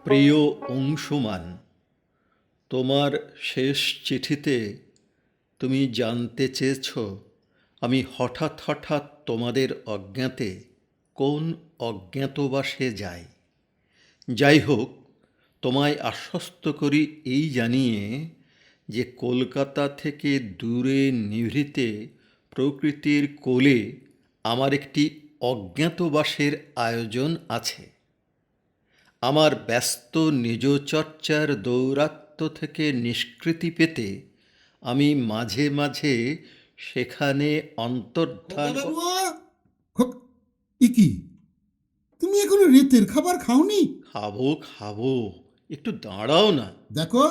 প্রিয় অংশুমান, তোমার শেষ চিঠিতে তুমি জানতে চেয়েছ আমি হঠাৎ হঠাৎ তোমাদের অজ্ঞাতে কোন অজ্ঞাতবাসে যাই। যাই হোক, তোমায় আশ্বস্ত করি এই জানিয়ে যে কলকাতা থেকে দূরে নিভৃতে প্রকৃতির কোলে আমার একটি অজ্ঞাতবাসের আয়োজন আছে। আমার ব্যস্ত নিজচর্চার দৌরাত্ম্য থেকে নিষ্কৃতি পেতে আমি মাঝে মাঝে সেখানে অন্তর্ধান কি তুমি এখনো রেতের খাবার খাওনি? খাবো খাবো, একটু দাঁড়াও না। দেখো,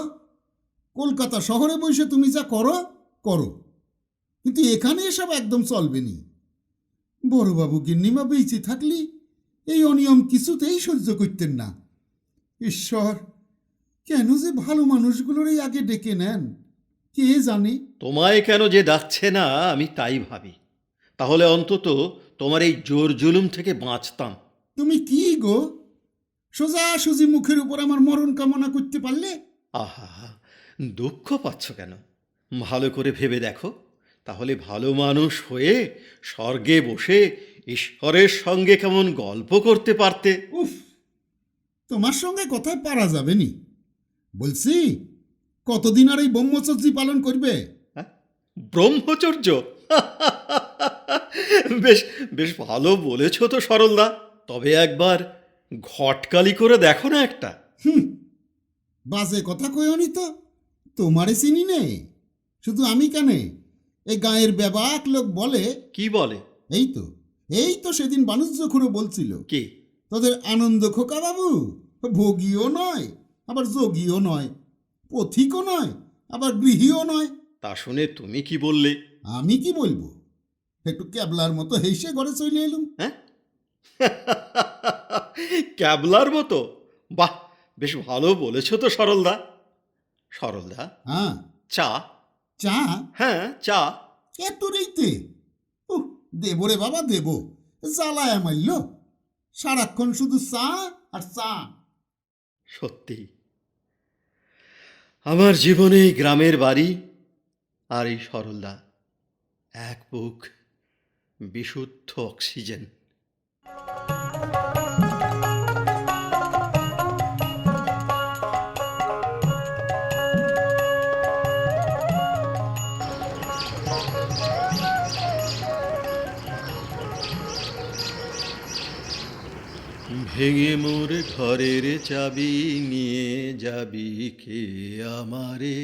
কলকাতা শহরে বসে তুমি যা করো করো, কিন্তু এখানে এসব একদম চলবে নি। বড়বাবু গিন্নিমা বেঁচে থাকলে এই অনিয়ম কিছুতেই সহ্য করতেন না। ঈশ্বর, কেন যে ভালো মানুষগুলোর এই আগে ডেকে নেন কে জানে। তোমায় কেন যে ডাকছে না আমি তাই ভাবি, তাহলে অন্তত তোমার এই জোর জুলুম থেকে বাঁচতাম। তুমি কি গো, সোজাসুজি মুখের উপর আমার মরণ কামনা করতে পারলে? আহা, দুঃখ পাচ্ছ কেন? ভালো করে ভেবে দেখো, তাহলে ভালো মানুষ হয়ে স্বর্গে বসে ঈশ্বরের সঙ্গে কেমন গল্প করতে পারতে। উফ, তোমার সঙ্গে কথায় পারা যাবে নি। বলছি, কতদিন আর এই ব্রহ্মচর্যি পালন করবে? হ্যাঁ? ব্রহ্মচর্য? বেশ বেশ ভালো বলেছ তো সরলদা। তবে একবার ঘটকালি করে দেখো না একটা। বাজে কথা কইনি তো, তোমারে চিনি নে। শুধু আমি কেনে, এই গায়ের ব্যাবাক লোক বলে। কি বলে? এই তো সেদিন বাণিজ্য খুঁড়ো বলছিল কি? তোদের আনন্দ খোকা বাবু ভোগীও নয়, আবার যোগীও নয়, পথিকও নয়, আবার গৃহীও নয়। তা শুনে তুমি কি বললে? আমি কি বলবো, একটু ক্যাবলার মতো হেসে ঘরে চলে এলুম। হ্যাঁ? ক্যাবলার মতো? বাহ, বেশ ভালো বলেছ তো সরলদা। সরলদা, হ্যাঁ, চা? চা? হ্যাঁ, চা। এত রেইতে? দেব রে বাবা, দেব। জ্বালায় মারল, সারাক্ষণ শুধু চা আর চা। সত্যি, আমার জীবনে এই গ্রামের বাড়ি আর এই সরলদা এক বুক বিশুদ্ধ অক্সিজেন। ভেঙে মোর ঘরের চাবি নিয়ে যাবি কে আমারে?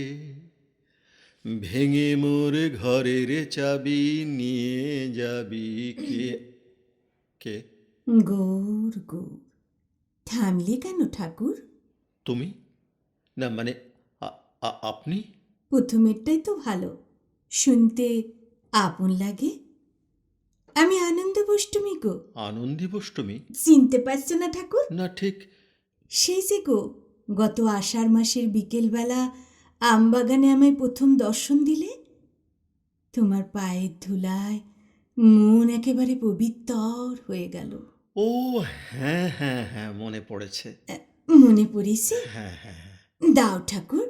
ভেঙে মোর ঘরের চাবি নিয়ে যাবি কে? কে? গৌর গৌর, থামলে কেন ঠাকুর? তুমি? না মানে আপনি? প্রথমেরটাই তো ভালো, শুনতে আপন লাগে। আমি আনন্দবষ্টমী গো। আনন্দীবষ্টমী? চিনতে পারছো না ঠাকুর? না, ঠিক। সেই যে গো, গত আষাঢ় মাসের বিকেলবেলা আমবাগানে আমায় প্রথম দর্শন দিলে। তোমার পায়ের ধুলায় মন একেবারে পবিত্তর হয়ে গেল। ও হ্যাঁ হ্যাঁ হ্যাঁ, মনে পড়েছে। মনে পড়েছে? হ্যাঁ হ্যাঁ হ্যাঁ। দাও ঠাকুর,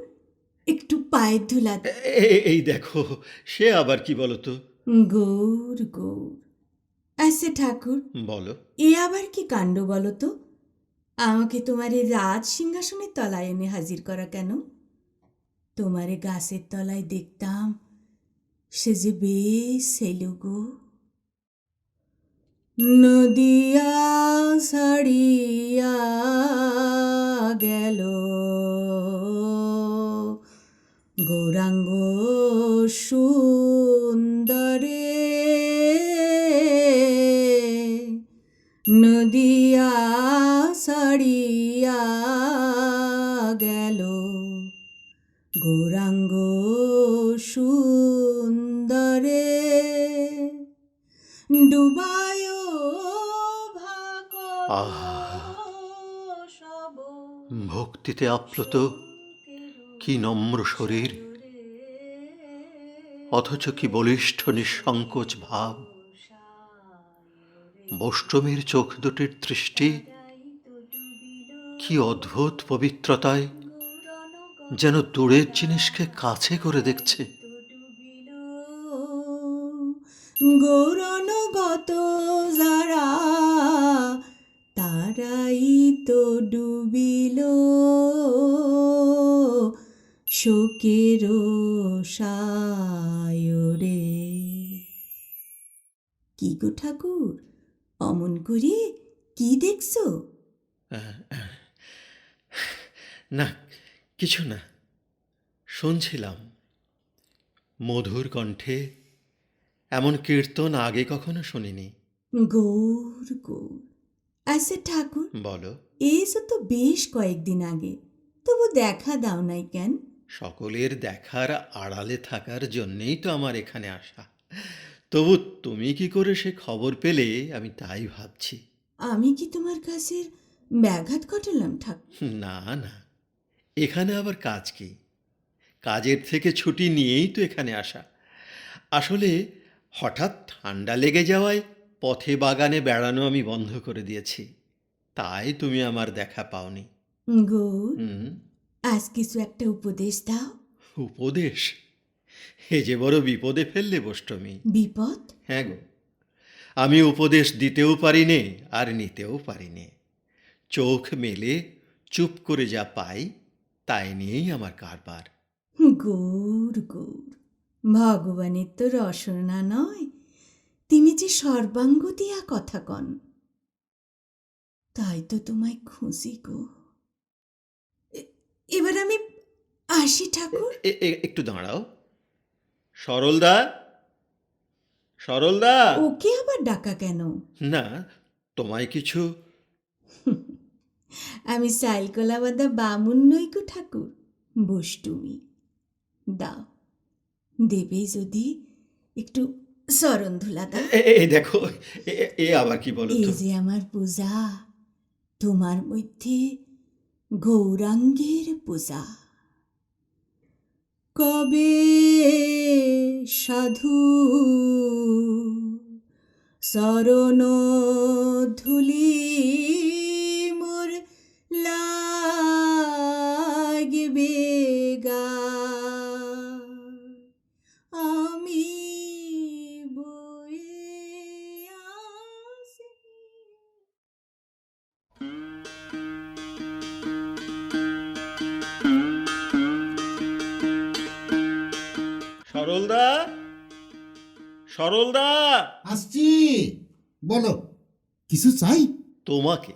একটু পায়ের ধুলা। এই দেখো, সে আবার কি বলো তো? গৌর গৌর। আচ্ছা ঠাকুর, বলো। এ আবার কি কাণ্ড বলো তো? আমাকে তোমার এই রাজ সিংহাসনের তলায় এনে হাজির করা কেন? তোমারে গাছের তলায় দেখতাম, সে যে বেশ ছিল গো। নদিয়া ছাড়িয়া গেল গৌরাঙ্গ সুন্দরে, নদিয়া ছাড়িয়া গেল গৌরাঙ্গ সুন্দরে, ডুবায় ভক্তিতে আপ্লুত কি নম্র শরীর, অথচ কি বলিষ্ঠ নিঃসংকোচ ভাব। বষ্টমীর চোখ দুটির দৃষ্টি কি কি অদ্ভুত পবিত্রতায় যেন দূরের জিনিসকে কাছে করে দেখছে। গৌরনগত যারা তারাই তো ডুবিল শোকের সায়রে। কি গো ঠাকুর, অমন করে কি দেখছো? না, কিছু না, শুনছিলাম মধুর কণ্ঠে এমন কীর্তন আগে কখনো শুনিনি। গৌর গৌর। আচ্ছা ঠাকুর, বলো। এসো তো বেশ কয়েকদিন আগে, তবু দেখা দাও নাই কেন? সকলের দেখার আড়ালে থাকার জন্যেই তো আমার এখানে আসা। তবু তুমি কি করে সে খবর পেলে আমি তাই ভাবছি। আমি কি তোমার কাছের ব্যাঘাত ঘটালাম ঠাকুর? না না, এখানে আবার কাজ কি? কাজের থেকে ছুটি নিয়েই তো এখানে আসা। আসলে হঠাৎ ঠান্ডা লেগে যাওয়ায় পথে বাগানে বেড়ানো আমি বন্ধ করে দিয়েছি, তাই তুমি আমার দেখা পাওনি। গৌর, হুম। আজ কিছু একটা উপদেশ দাও। উপদেশ? এ যে বড় বিপদে ফেললে বষ্টমী। বিপদ? হ্যাঁ গো, আমি উপদেশ দিতেও পারি নে আর নিতেও পারি নে। চোখ মেলে চুপ করে যা পাই তাই নিয়েই আমার কারবার। গৌর গৌর, ভগবানের তো রসনা নয়, তিনি যে সর্বাঙ্গ দিয়া কথা কন, তাই তো তোমায় খুঁজি গো। এবার আমি আসি ঠাকুর। একটু দাঁড়াও। সরলদা, সরলদা। ওকে আবার ডাকা কেন? না, তোমায় কিছু। আমি সাইলকলা বাঁধা বামুন নই গো ঠাকুর, বষ্টুমি। দাও, দেবে যদি একটু শরণ ধুলা দাও। এই দেখো, এ আবার কি বলো এই তো? যে আমার পূজা, তোমার মধ্যে গৌরাঙ্গের পূজা। কবে সাধু শরণ ধুলি মোর লাগবে গা, আমি বয়ে আসি। সরলদা, সরলদা। আসছি, বলো, কিছু চাই? তোমাকে,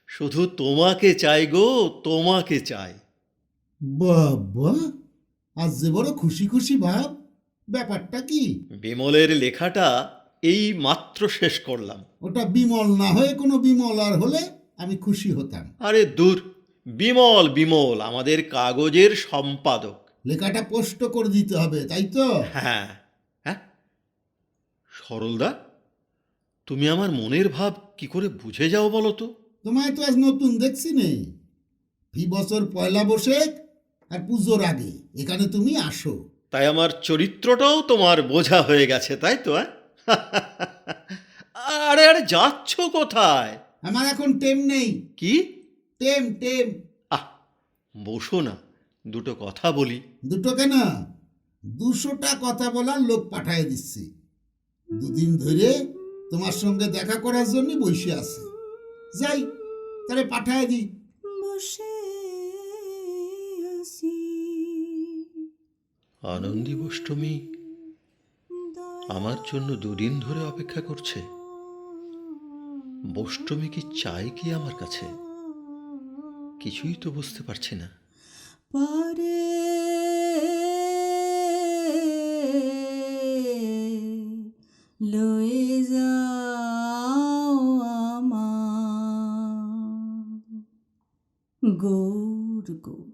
শুধু তোমাকে চাই গো, তোমাকে চাই। বাবা, আজ যে বড় খুশি খুশি ভাব, ব্যাপারটা কি? বিমলের লেখাটা এই মাত্র শেষ করলাম। ওটা বিমল না হয়ে কোনো বিমল আর হলে আমি খুশি হতাম। আরে দূর, বিমল বিমল আমাদের কাগজের সম্পাদক। লেখাটা পোস্ট করে দিতে হবে, তাই তো? হ্যাঁ হ্যাঁ। সরলদা, তুমি আমার মনের ভাব কি করে বুঝে যাও বলো তো? তোমায় তো আজ নতুন দেখছি নে। ফি বছর পয়লা বৈশাখ আর পুজোর আগে এখানে তুমি আসো। তাই আমার চরিত্রটাও তোমার বোঝা হয়ে গেছে, তাই তো? আরে আরে, যাচ্ছ কোথায়? আমার এখন টেম নেই। কি? টেম টেম। আহ, বসো না, দুটো কথা বলি। দুটো কেন, 200টা কথা বলার লোক পাঠিয়ে দিচ্ছি। দুদিন ধরে তোমার সঙ্গে দেখা করার জন্য বসে আছে। যাই, তাহলে পাঠিয়ে দিই। বসে আসি আনন্দী বষ্টমী আমার জন্য দুদিন ধরে অপেক্ষা করছে। বষ্টমী কি চাই কি আমার কাছে? কিছুই তো বুঝতে পারছি না। পরে লয়ে যাও আমার গৌর গৌর।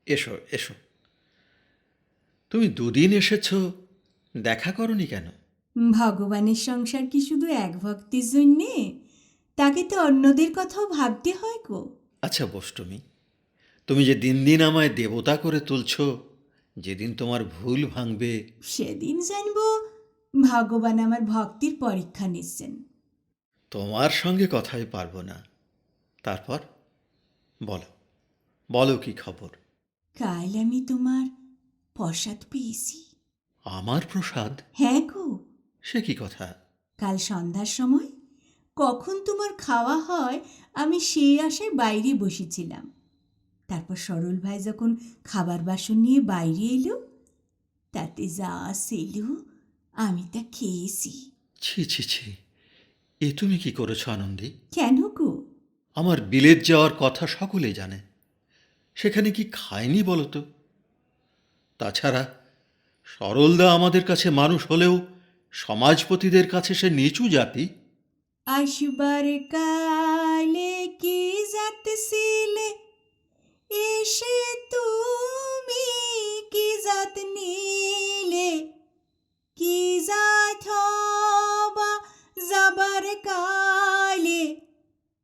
এসো এসো, তুমি দুদিন এসেছো, দেখা করনি কেন? ভগবানের সংসার কি শুধু এক ভক্তির জন্যে? তাকে তো অন্যদের কথাও ভাবতে হয় গো। আচ্ছা বষ্টমী, তুমি যে দিন দিন আমায় দেবতা করে তুলছ, যেদিন তোমার ভুল ভাঙবে সেদিন জানবো ভগবান আমার ভক্তির পরীক্ষা নিচ্ছেন। তোমার সঙ্গে কথাই পারবো না। তারপর বলো, বলো কি খবর? কাল আমি তোমার প্রসাদ পেয়েছি। আমার প্রসাদ? হ্যাঁ গো, সে কি কথা? কাল সন্ধ্যার সময় কখন তোমার খাওয়া হয় আমি সেই আশায় বাইরে বসেছিলাম। তারপর সরল ভাই যখন খাবার বাসন নিয়ে বাইরে এলো, তাতে যা ছিল আমি তা খেয়েছি। ছি ছি ছি, এ তুমি কি করেছ আনন্দী? কেন গো? আমার বিলেত যাওয়ার কথা সকলে জানে, সেখানে কি খায়নি বলো তো? তাছাড়া সরলদা আমাদের কাছে মানুষ হলেও সমাজপতিদের কাছে সে নিচু জাতি। আসবার কালে কি জাত ছিলে, এসে তুমি কি জাত নিলে, কি জাত হবা যাবার কালে,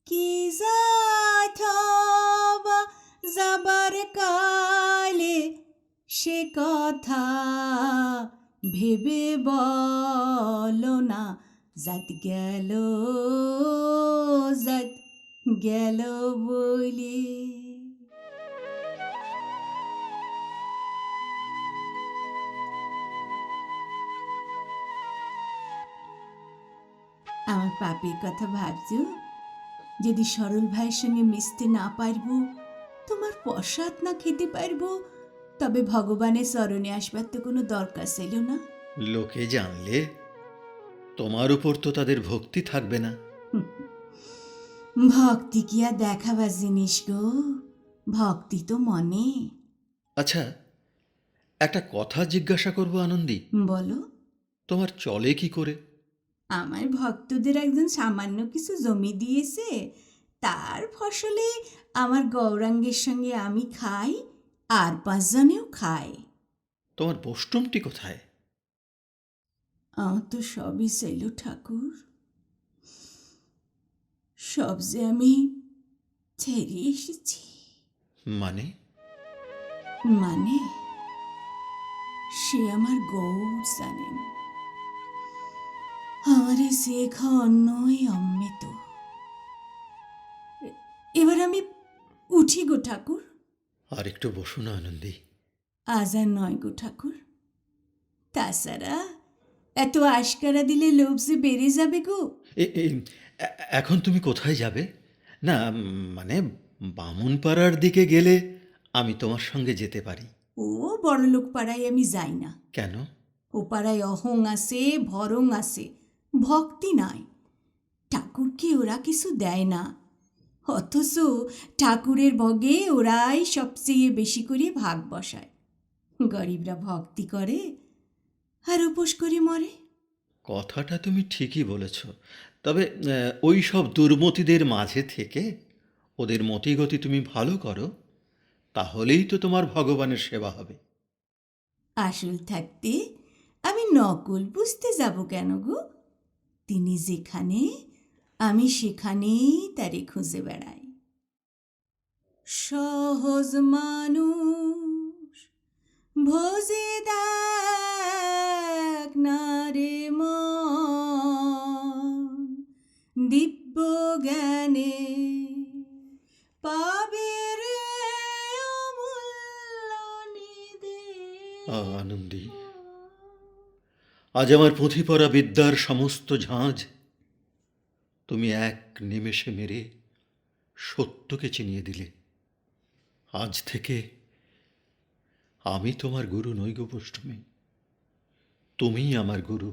কি জাত হবা যাবার কালে, সে কথা ভেবে বলো না, জাত গেল, জাত গেল বলে। আমার পাপের কথা ভাবছো? যদি সরল ভাইয়ের সঙ্গে মিশতে না পারবো, তোমার প্রসাদ না খেতে পারবো, তবে ভগবানের চরণে আসবার তো কোনো দরকার ছিল না। লোকে জানলে তোমার উপর তো তাদের ভক্তি থাকবে না। ভক্তি কি আর দেখাবার জিনিস গো? ভক্তি তো মনে। আচ্ছা, একটা কথা জিজ্ঞাসা করব আনন্দী, বলো। তোমার চলে কি করে? আমার ভক্তদের একজন সামান্য কিছু জমি দিয়েছে, তার ফসলে আমার গৌরাঙ্গের সঙ্গে আমি খাই, আর 5 জনেও খায়। তোমার বষ্টমটি কোথায়? আমার তো সবই ছিল ঠাকুর, সব যে আমি ছেড়ে এসেছি। মানে? মানে সে আমার গৌর জানেন, আমারে সে অন্যই অমৃত। এবার আমি উঠি গো ঠাকুর। আর একটু বসুন আনন্দী। আজ আর নয় গো ঠাকুর, তাছাড়া এত আশকারা দিলে লোভ যে বেড়ে যাবে গো। এখন তুমি কোথায় যাবে? না, মানে বামুনপাড়ার দিকে গেলে আমি তোমার সঙ্গে যেতে পারি। ও বড়লোক পাড়ায় আমি যাই না। কেন? ও পাড়ায় অহং আছে, ভরং আছে, ভক্তি নাই। ঠাকুরকে ওরা কিছু দেয় না, অথচ ঠাকুরের ভোগে ওরাই সবচেয়ে বেশি করে ভাগ বসায়। গরিবরা ভক্তি করে আর উপোস করে মরে। কথাটা তুমি ঠিকই বলেছ, তবে ওই সব দুর্মতিদের মাঝে থেকে ওদের মতিগতি তুমি ভালো করো, তাহলেই তো তোমার ভগবানের সেবা হবে। আসল থাকতে আমি নকল বুঝতে যাব কেন গো? তিনি যেখানে, আমি সেখানেই তারে খুঁজে বেড়াই। সহজ মানুষ ভোজে দেখ না রে মন, দিব্য জ্ঞানে পাবে রে অমূল্য নিদেন। আনন্দী, আজ আমার পুঁথি পড়া বিদ্যার সমস্ত ঝাঁঝ তুমি এক নিমেষে মেরে সত্যকে চিনিয়ে দিলে। আজ থেকে আমি তোমার গুরু নই গো বৈষ্ণবী, তুমিই আমার গুরু।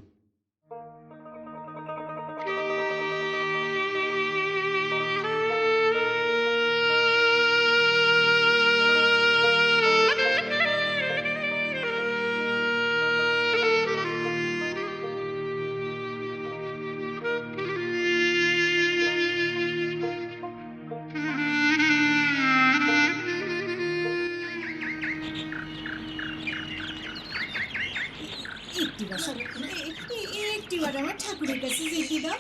একটিবার আমার ঠাকুরের কাছে যেতে দাও।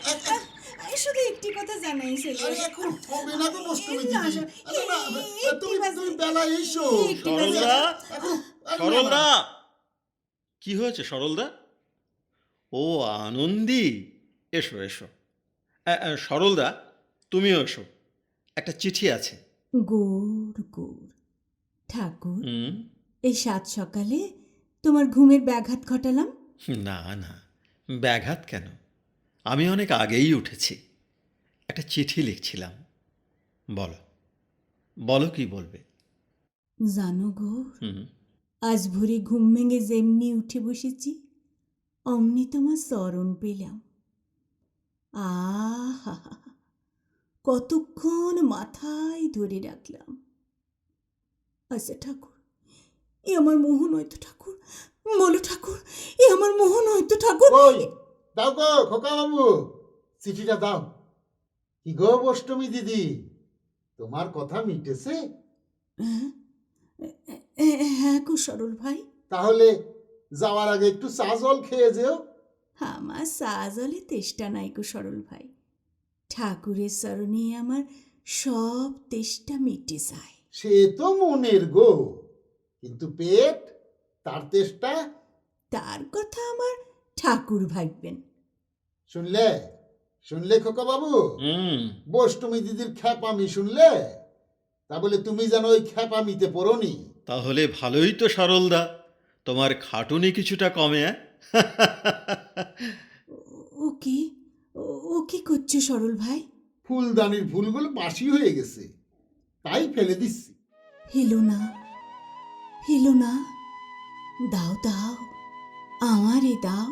শুধু একটি কথা জানাইছিল। আরে এখন হবে না গো বষ্টমী না, দিদি। আরে না, তুমি বেলা এসো। সরলদা, এখন সরলদা, কি হয়েছে সরলদা? ও আনন্দী, এসো এসো। সরলদা, তুমিও এসো। একটা চিঠি আছে। গোর গোর। ঠাকুর, হুম। এই সাত সকালে তোমার ঘুমের ব্যাঘাত ঘটালাম? না না, ব্যাঘাত কেন? আমি অনেক আগেই উঠেছি। একটা চিঠি লিখছিলাম। বলো, বলো কি বলবে? জানো গৌর, হুম। আজ ভোরে ঘুম ভেঙে যেমনি উঠে বসেছি, অমনি তোমার চরণ পেলাম। আহা, কতক্ষণ মাথায় ধরে রাখলাম। আচ্ছা ঠাকুর, এ আমার মোহ নয়তো ঠাকুর? বলো ঠাকুর, এ আমার মোহ নয়তো ঠাকুর? কই দাও গো খোকা বাবু, চিঠিটা দাও। কি গো অষ্টমী দিদি, তোমার কথা মিটেছে? হ্যাঁ, হ্যাঁ গো সরল ভাই। তাহলে যাওয়ার আগে একটু চা জল খেয়ে যেও। আমার চা জলে তেষ্টা নাই গো সরল ভাই। ঠাকুরের চরণে আমার সব তেষ্টা মিটে যায়। সে তো মনের গো, কিন্তু পেট, তার তেষ্টা? তার কথা আমার ঠাকুর ভাববেন। শুনলে, শুনলে খোকা বাবু, হুম। বষ্টমী দিদির খ্যাপামি শুনলে? তা বলে তুমি যেন ওই খ্যাপামিতে পড়নি। তাহলে ভালোই তো সরলদা, তোমার খাটুনি কিছুটা কমে। ও কি, ও কি করছে সরল ভাই? ফুলদানির ফুলগুলো বাসি হয়ে গেছে, তাই ফেলে দিচ্ছি। হেলো না, হেলো না, দাও দাও, আমারে দাও।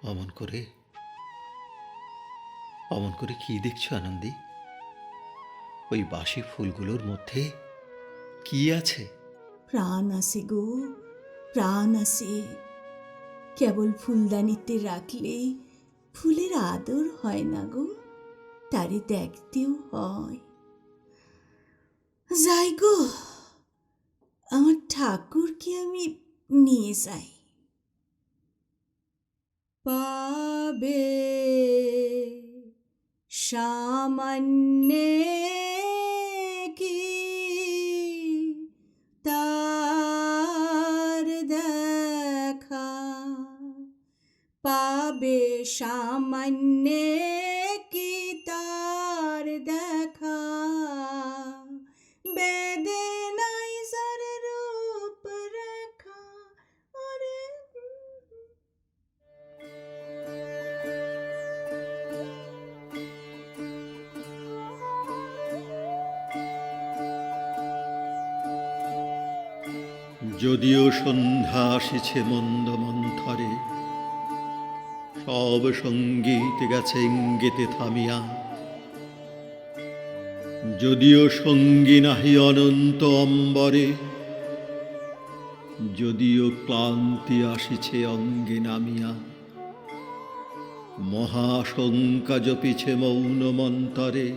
অমন করে, অমন করে কি দেখছো আনন্দী? ওই বাসি ফুলগুলোর মধ্যে কি আছে? প্রাণ আছে গো, প্রাণ আছে। কেবল ফুলদানিতে রাখলে ফুলের আদর হয় না গো, তারে দেখতেও হয়। যাই গো, আমার ঠাকুরকে আমি নিয়ে যাই। পাবে সামান্যে কি তার দেখা, পাবে সামান্যে কি তার দেখা, বেদনাই যার রূপ রেখা। ওরে যদিও সন্ধ্যা আসিছে মন্দ মন্থরে, সব সঙ্গীত গেছে ইঙ্গিতে থামিয়া, যদিও সঙ্গী নাহি অনন্ত অম্বরে, যদিও ক্লান্তি আসিছে অঙ্গে নামিয়া, মহাশঙ্কা জপিছে মৌন মন্তরে,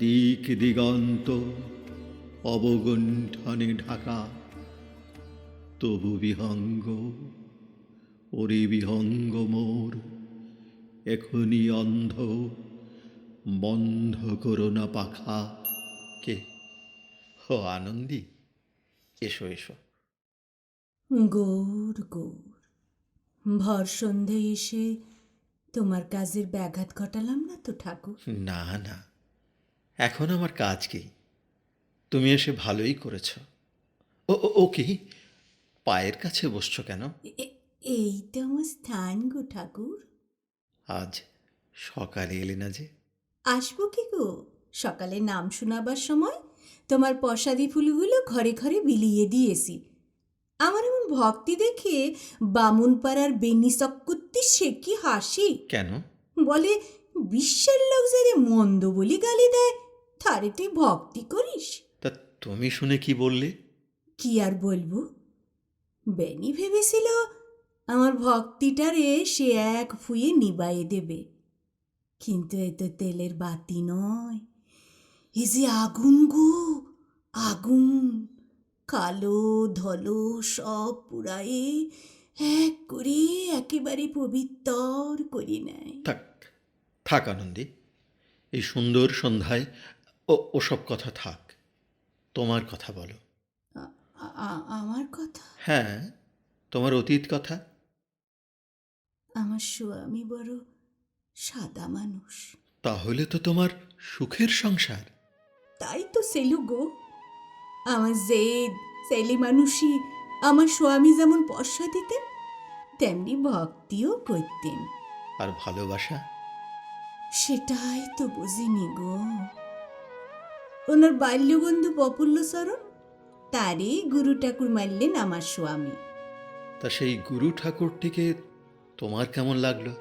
দিক দিগন্ত অবগুণ্ঠনে ঢাকা, তবু বিহঙ্গ, ওরে বিহঙ্গ মোর, এখনি অন্ধ, বন্ধ করো না পাখা। কে? ও আনন্দী, এসো এসো। গৌর গৌর, ভর সন্ধে এসে তোমার কাজের ব্যাঘাত ঘটালাম না তো ঠাকুর? না না, এখন আমার কাজ কি? তুমি এসে ভালোই করেছ। ও ও ও কি, পায়ের কাছে বসছো কেন? এই তো আমার স্থান গো ঠাকুর। আজ সকালে এলে না যে? আসবো কি গো, সকালে নাম শোনাবার সময় তোমার পশাদি ফুলগুলো ঘরে ঘরে বিলিয়ে দিয়েছি। আমার এমন ভক্তি দেখে বামুনপাড়ার বেনি চক্কর্তি সে কি হাসি। কেন? বলে, বিশ্বের লোক যারে মন্দ বলি গালি দেয়, তারে তুই ভক্তি করিস? তা তুমি শুনে কি বললে? কি আর বলবো, বেনি ভেবেছিল আমার ভক্তিটারে সে এক ফুয়ে নিবায়ে দেবে, কিন্তু এ তো তেলের বাতি নয়, এ যে আগুন গো, আগুন, কালো ধলো সব পুরায়ে এক করে একেবারে পবিত্তর করে নেয়। থাক, থাক আনন্দী, এই সুন্দর সন্ধ্যায় ওসব কথা থাক। তোমার কথা বলো। আমার কথা? হ্যাঁ, তোমার অতীত কথা। আমার স্বামী বড় সাদা মানুষ। তাহলে তো তোমার সুখের সংসার। তাই তো সেলু গো, আমার জেদ সেলি মানুষই আমার স্বামী যেমন পয়সা দিতেন তেমনি ভক্তিও করতেন। আর ভালোবাসা? সেটাই তো বুঝিনি গো। ওনার বাল্যবন্ধু প্রফুল্লচরণ, তারই গুরু ঠাকুর মারলেন আমার স্বামী। তা সেই গুরু ঠাকুরটিকে তোমার কেমন লাগলো?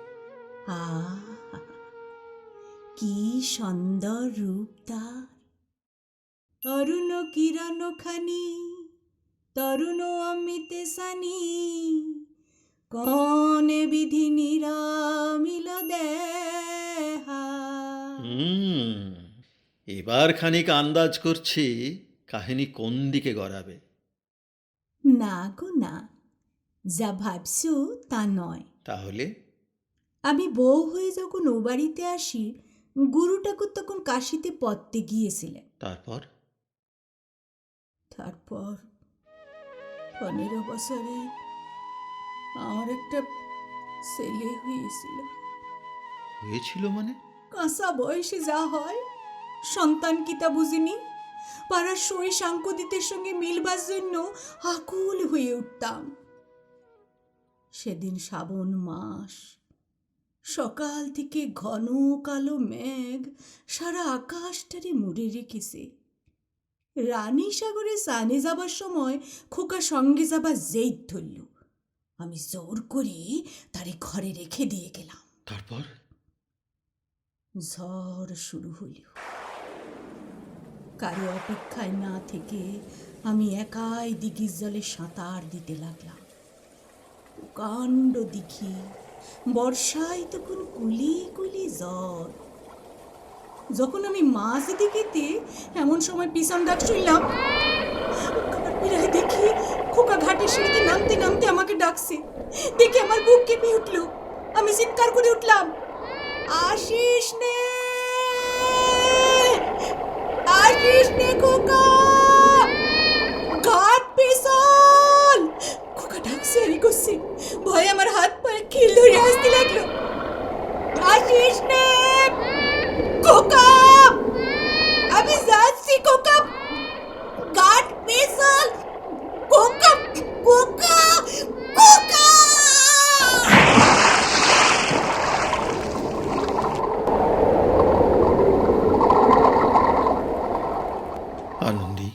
আহা, কি সুন্দর রূপ তার! অরুণ কিরণ খানি, তরুণ অমিতে সানি, কনে বিধি নিরামিল দেহা। এবার খানিক আন্দাজ করছি কাহিনী কোন দিকে গড়াবে। না গো না, যা ভাবছো তা নয়। তাহলে? আমি বউ হয়ে যখন ও বাড়িতে আসি, গুরু ঠাকুর তখন কাশিতে পড়তে গিয়েছিলেন। তারপর? তারপর 15 বছরে আমার একটা ছেলে হয়েছিল। হয়েছিল মানে? কাঁচা বয়সে যা হয়, সন্তান কি তা বুঝিনি। পাড়ার সই সাংকদিতের সঙ্গে মিলবার জন্য আকুল হয়ে উঠতাম। সেদিন শ্রাবণ মাস, সকাল থেকে ঘন কালো মেঘ সারা আকাশটারে মুড়ে রেখেছে। রানী সাগরে স্নানে যাবার সময় খোকা সঙ্গে যাবার জেদ ধরল। আমি জোর করে তারে ঘরে রেখে দিয়ে গেলাম। তারপর? ঝড় শুরু হইল। কারো অপেক্ষায় না থেকে আমি একাই দিঘির জলে সাঁতার দিতে লাগলাম। প্রকাণ্ড দিঘি, বর্ষায় তখন কুলি কুলি জল। যখন আমি মাছ দিঘিতে, এমন সময় পিছন ডাক শুনলাম। ঘাট দেখি খোকা ঘাটের সিঁড়িতে নামতে নামতে আমাকে ডাকছে। দেখে আমার বুক কেঁপে উঠল। আমি চিৎকার করে উঠলাম, আসিস নে, আসিস নে খোকা, ঘাট পেছল। খোকা ডাকছে আর করছে, ভয়ে আমার হাত পায়ে খিল ধরে আসতে লাগলো। আসিস নে খোকা, আমি যাচ্ছি খোকা, ঘাট পেছল, খোকা খোকা খোকা। আনন্দী,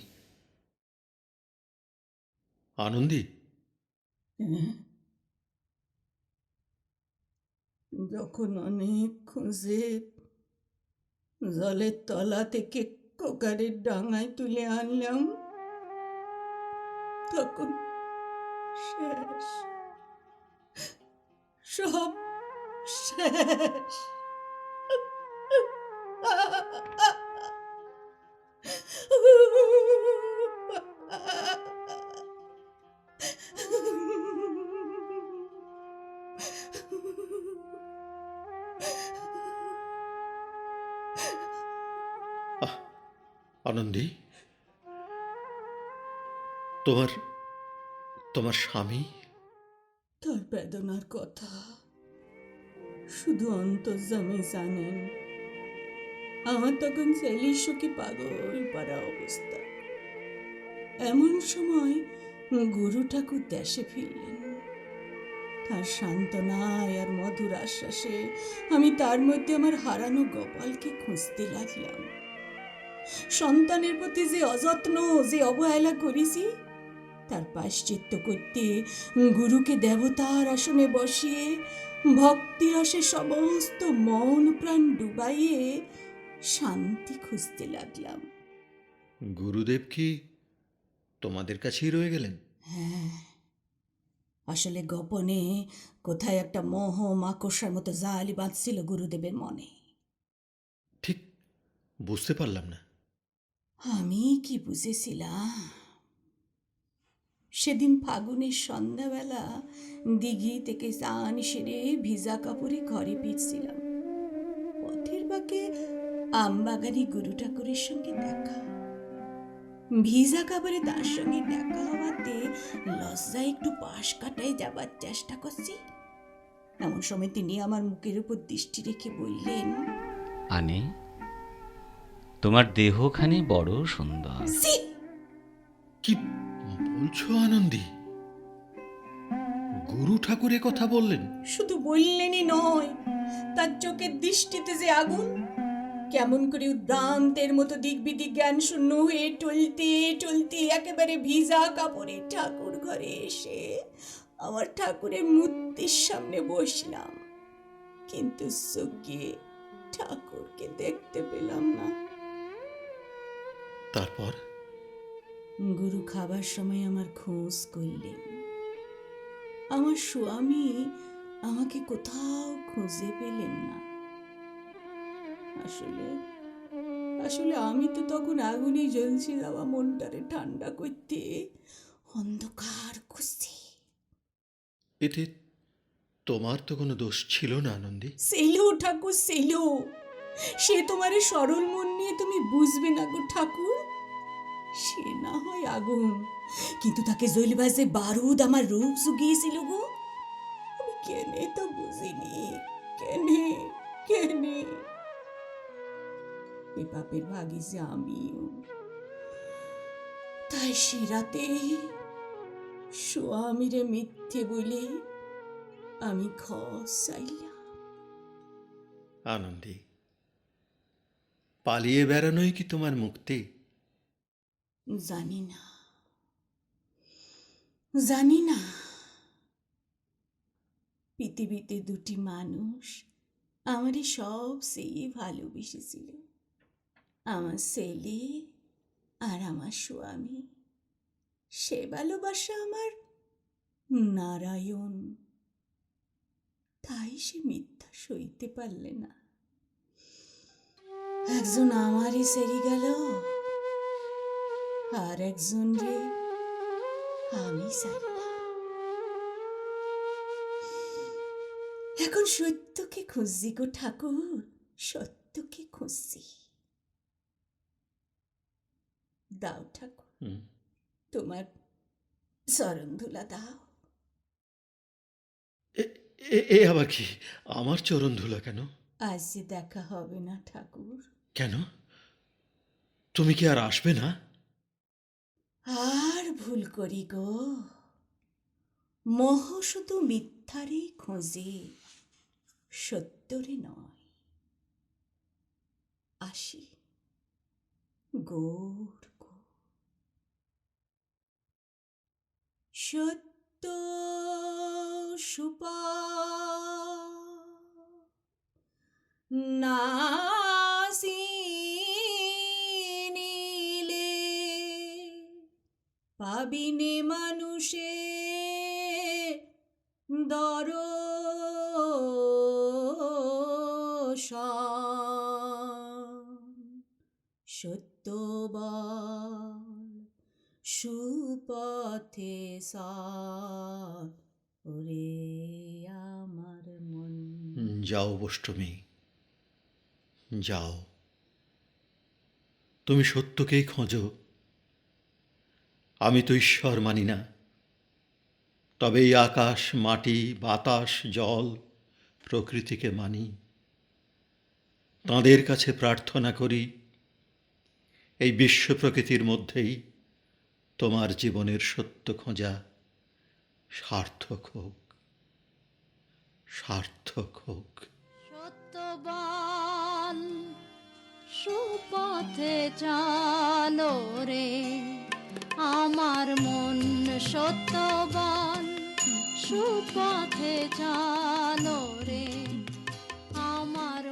আনন্দী, যখন অনেক খুঁজে জলের তলা থেকে কোকারের ডাঙায় তুলে আনলাম, তখন শেষ, সব শেষ। আহ, আনন্দী, তোমার তোমার স্বামী? তার বেদনার কথা শুধু অন্তর্যামী জানেন। আমার তখন ছেলের শোকে পাগল পাড়া অবস্থা। এমন সময় গুরু ঠাকুর দেশে ফিরলেন। তার সান্ত্বনায় আর মধুর আশ্বাসে আমি তার মধ্যে আমার হারানো গোপালকে খুঁজতে লাগলাম। সন্তানের প্রতি যে অযত্ন, যে অবহেলা করেছি, তার প্রায়শ্চিত্ত করতে গুরুকে দেবতার আসনে বসিয়ে ভক্তিরসে সমস্ত মন প্রাণ ডুবাইয়ে শান্তি খুঁজতে লাগলাম। গুরুদেব কি তোমাদের কাছেই রয়ে গেলেন? হ্যাঁ, আসলে গোপনে কোথায় একটা মোহ মাকড়সার মতো জালি বাঁধছিল গুরুদেবের মনে। ঠিক বুঝতে পারলাম না। আমি কি বুঝেছিলাম? সেদিন ফাগুনের সন্ধ্যাবেলা দিঘি থেকে স্নান সেরে ভিজা কাপড়ে ঘরে ফিরছিলাম। পথের বাঁকে আমবাগানি গুরু ঠাকুরের সঙ্গে দেখা। ভিজা কাপড়ে তার সঙ্গে দেখা হওয়াতে লজ্জায় একটু পাশ কাটায় যাবার চেষ্টা করছি। এমন সময় তিনি আমার মুখের উপর দৃষ্টি রেখে বললেন, আনে, তোমার দেহখানি বড় সুন্দর। ছি! কি বলছো আনন্দী? গুরু ঠাকুর এ কথা বললেন? শুধু বললেনই নয়, তার চোখের দৃষ্টিতে যে আগুন, কেমন করে উদ্ভ্রান্তের মতো দিক বিদিক জ্ঞান শূন্য হয়ে টলতে টলতে একেবারে ভিজা কাপড়ে ঠাকুর ঘরে এসে আমার ঠাকুরের মূর্তির সামনে বসলাম, কিন্তু চোখে ঠাকুরকে দেখতে পেলাম না। তারপর? গুরু খাবার সময় আমার খোঁজ করলেন। আমার স্বামী আমাকে কোথাও খুঁজে পেলেন না। আসলে আসলে আমি তো তখন আগুনে জ্বলছে যাওয়া মনটারে ঠান্ডা করতে অন্ধকার খুঁজছি। এতে তোমার তো কোনো দোষ ছিল না আনন্দী। ছিল ঠাকুর, ছিল। সে তোমারে সরল মন নিয়ে তুমি বুঝবে না গো ঠাকুর। সে না হয় আগুন, কিন্তু তাকে জ্বলবার যে বারুদ আমার রূপ জুগিয়েছিল গো, আমি কেনে তো বুঝিনি। কেনে কেনে এ পাপের ভাগী যে আমিও। তাই সে রাতে স্বামীরে মিথ্যে বলে আমি খস চাইলাম। আনন্দী, পালিয়ে বেড়ানোই কি তোমার মুক্তি? জানি না, জানি না। পৃথিবীতে দুটি মানুষ আমারই সবচেয়ে ভালোবেসেছিল, আমার ছেলে আর আমার স্বামী। সে ভালোবাসা আমার নারায়ণ। তাই সে মিথ্যা সইতে পারলে না। একজন আমারই সেরি গেল, আর একজন রে আমি সারলাম। এখন সত্যকে খুঁজছি গো ঠাকুর, সত্যকে খুঁজছি। দাও ঠাকুর, তোমার চরণ ধুলা দাও। এ আবার কি? আমার চরণ ধুলা কেন? আজ যে দেখা হবে না ঠাকুর। কেন? তুমি কি আর আসবে না? আর ভুল করি গো, মোহ শুধু মিথ্যারই খোঁজে, সত্যরে নয়। আসি গোর গো। সত্য সুপা নাসিনিলে পাবিনে মানুষে দর্শন। সত্য বল সুপথে চল ওরে আমার মন। যাও অষ্টমী, যাও। তুমি সত্যকেই খোঁজো। আমি তো ঈশ্বর মানি না, তবে এই আকাশ, মাটি, বাতাস, জল, প্রকৃতিকে মানি। তাঁদের কাছে প্রার্থনা করি এই বিশ্ব প্রকৃতির মধ্যেই তোমার জীবনের সত্য খোঁজা সার্থক হোক, সার্থক হোক। সত্যবান সুপথে চালো রে আমার মন, সত্যবান সুপথে চালো রে আমার